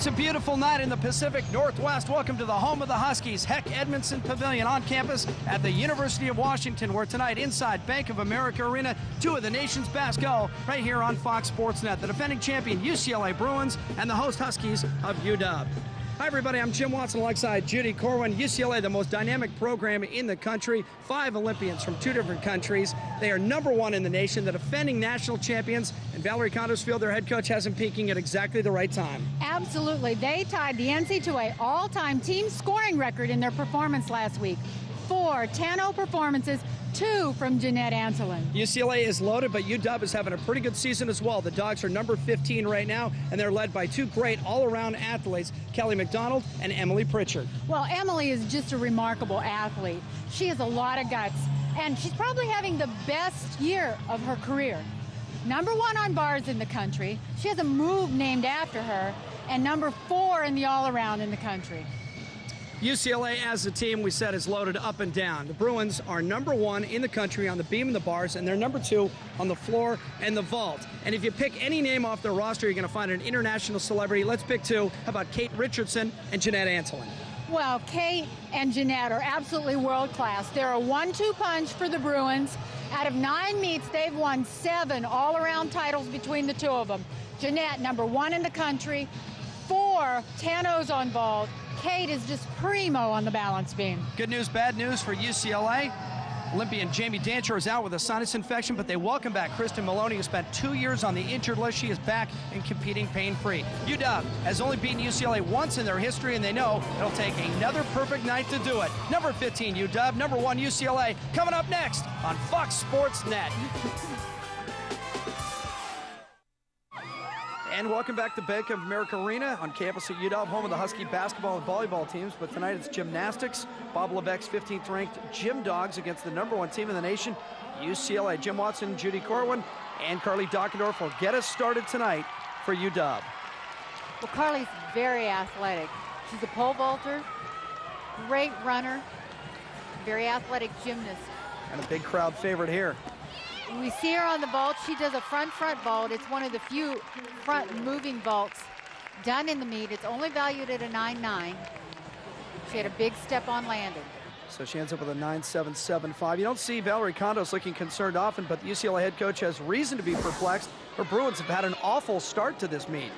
It's a beautiful night in the Pacific Northwest. Welcome to the home of the Huskies, Heck Edmondson Pavilion on campus at the University of Washington, where tonight inside Bank of America Arena, two of the nation's best go right here on Fox Sports Net. The defending champion UCLA Bruins and the host Huskies of UW. Hi everybody, I'm Jim Watson alongside Judy Corwin. UCLA, the most dynamic program in the country. 5 Olympians from 2 different countries. They are #1 in the nation, the defending national champions, and Valerie Condorsfield, their head coach, has them peaking at exactly the right time. Absolutely. They tied the NCAA all-time team scoring record in their performance last week. 4 10-0 performances, 2 from Jeanette Antolin. UCLA is loaded, but UW is having a pretty good season as well. The Dogs are number 15 right now, and they're led by 2 great all-around athletes, Kelly McDonald and Emily Pritchard. Well, Emily is just a remarkable athlete. She has a lot of guts, and she's probably having the best year of her career. #1 on bars in the country. She has a move named after her, and #4 in the all-around in the country. UCLA as a team, we said, is loaded up and down. The Bruins are #1 in the country on the beam and the bars, and they're #2 on the floor and the vault. And if you pick any name off their roster, you're going to find an international celebrity. Let's pick 2. How about Kate Richardson and Jeanette Antolin? Well, Kate and Jeanette are absolutely world-class. They're a 1-2 punch for the Bruins. Out of 9 meets, they've won 7 all-around titles between the 2 of them. Jeanette, #1 in the country, 4 10-0s on vault. Kate is just primo on the balance beam. Good news, bad news for UCLA. Olympian Jamie Dancher is out with a sinus infection, but they welcome back Kristen Maloney, who spent 2 years on the injured list. She is back and competing pain-free. UW has only beaten UCLA once in their history, and they know it'll take another perfect night to do it. Number 15 UW, #1 UCLA, coming up next on Fox Sports Net. And welcome back to Bank of America Arena on campus at UW, home of the Husky basketball and volleyball teams. But tonight it's gymnastics. Bob LaBatte's 15th ranked Gym Dogs against the #1 team in the nation, UCLA. Jim Watson, Judy Corwin, and Carly Dockendorf will get us started tonight for UW. Well, Carly's very athletic. She's a pole vaulter, great runner, very athletic gymnast. And a big crowd favorite here. We see her on the vault. She does a front vault. It's one of the few front moving vaults done in the meet. It's only valued at a 9.9. She had a big step on landing. So she ends up with a 9.775. You don't see Valerie Condos looking concerned often, but the UCLA head coach has reason to be perplexed. Her Bruins have had an awful start to this meet.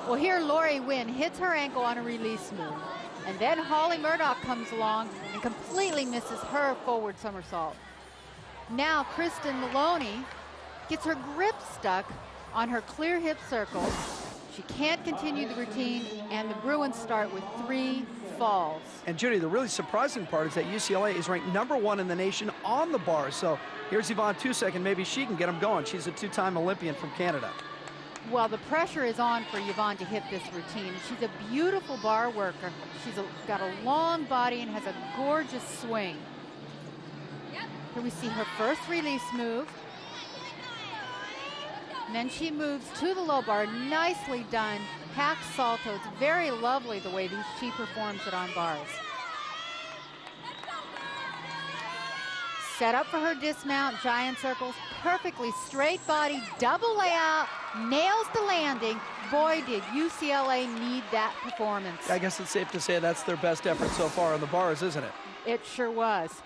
Well, here Lori Wynn hits her ankle on a release move. And then Holly Murdoch comes along and completely misses her forward somersault. Now Kristen Maloney gets her grip stuck on her clear hip circle. She can't continue the routine, and the Bruins start with 3 falls. And Judy, the really surprising part is that UCLA is ranked #1 in the nation on the bars. So here's Yvonne Tousek, and maybe she can get them going. She's a 2-time Olympian from Canada. Well, the pressure is on for Yvonne to hit this routine. She's a beautiful bar worker. She's got a long body and has a gorgeous swing. Here we see her first release move. And then she moves to the low bar. Nicely done. Pack salto. It's very lovely the way she performs it on bars. Set up for her dismount, giant circles. Perfectly straight body, double layout, nails the landing. Boy, did UCLA need that performance. I guess it's safe to say that's their best effort so far on the bars, isn't it? It sure was.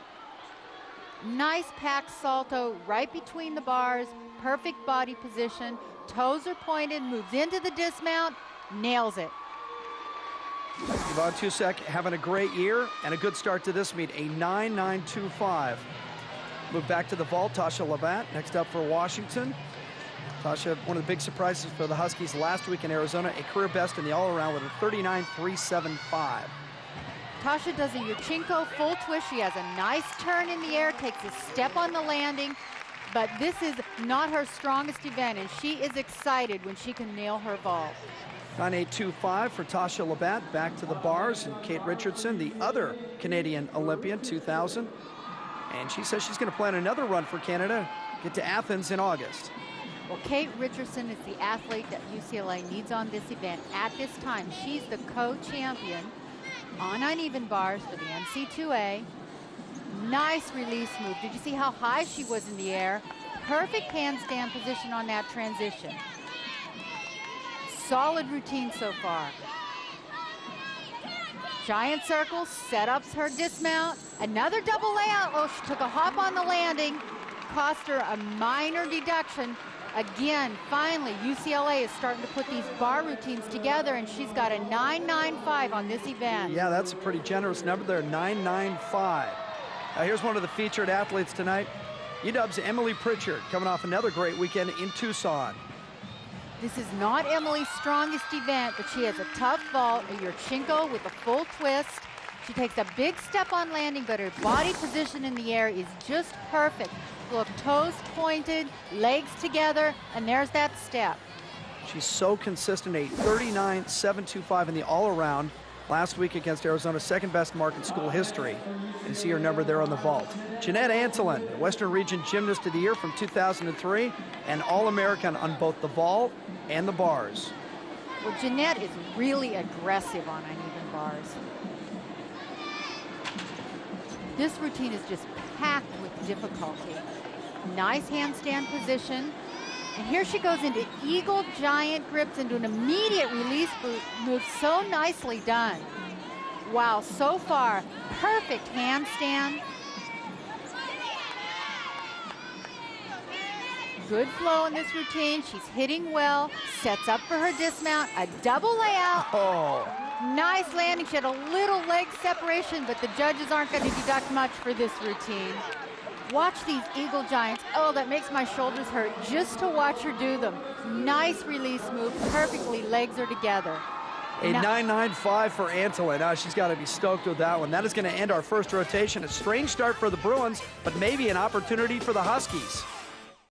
Nice pack salto right between the bars, perfect body position, toes are pointed, moves into the dismount, nails it. Yvonne Tousek having a great year and a good start to this meet, a 9.925. Move back to the vault, Tacia LaBatte next up for Washington. Tacia, one of the big surprises for the Huskies last week in Arizona, a career best in the all-around with a 39.375. Tacia does a Yurchenko full twist. She has a nice turn in the air, takes a step on the landing, but this is not her strongest event, and she is excited when she can nail her vault. 9.825 for Tacia LaBatte. Back to the bars, and Kate Richardson, the other Canadian Olympian, 2000. And she says she's going to plan another run for Canada, get to Athens in August. Well, Kate Richardson is the athlete that UCLA needs on this event at this time. She's the co-champion on uneven bars for the NCAA. Nice release move. Did you see how high she was in the air? Perfect handstand position on that transition. Solid routine so far. Giant circle, set up her dismount. Another double layout. Oh, she took a hop on the landing. Cost her a minor deduction. Again, finally, UCLA is starting to put these bar routines together, and she's got a 9.95 on this event. Yeah, that's a pretty generous number there, 9.95. Here's one of the featured athletes tonight, UW's Emily Pritchard, coming off another great weekend in Tucson. This is not Emily's strongest event, but she has a tough vault, a Yurchenko with a full twist. She takes a big step on landing, but her body position in the air is just perfect. Look, toes pointed, legs together, and there's that step. She's so consistent, a 39.725 in the all-around last week against Arizona's second-best mark in school history. You see her number there on the vault. Jeanette Antolin, Western Region Gymnast of the Year from 2003, and All-American on both the vault and the bars. Well, Jeanette is really aggressive on uneven bars. This routine is just packed with difficulty. Nice handstand position. And here she goes into eagle giant grips into an immediate release move. So nicely done. Wow, so far, perfect handstand. Good flow in this routine. She's hitting well. Sets up for her dismount. A double layout. Oh. Nice landing. She had a little leg separation, but the judges aren't going to deduct much for this routine. Watch these eagle giants. Oh, that makes my shoulders hurt just to watch her do them. Nice release move. Perfectly, legs are together. A 9.95 for Antolin. She's got to be stoked with that one. That is going to end our first rotation. A strange start for the Bruins, but maybe an opportunity for the Huskies.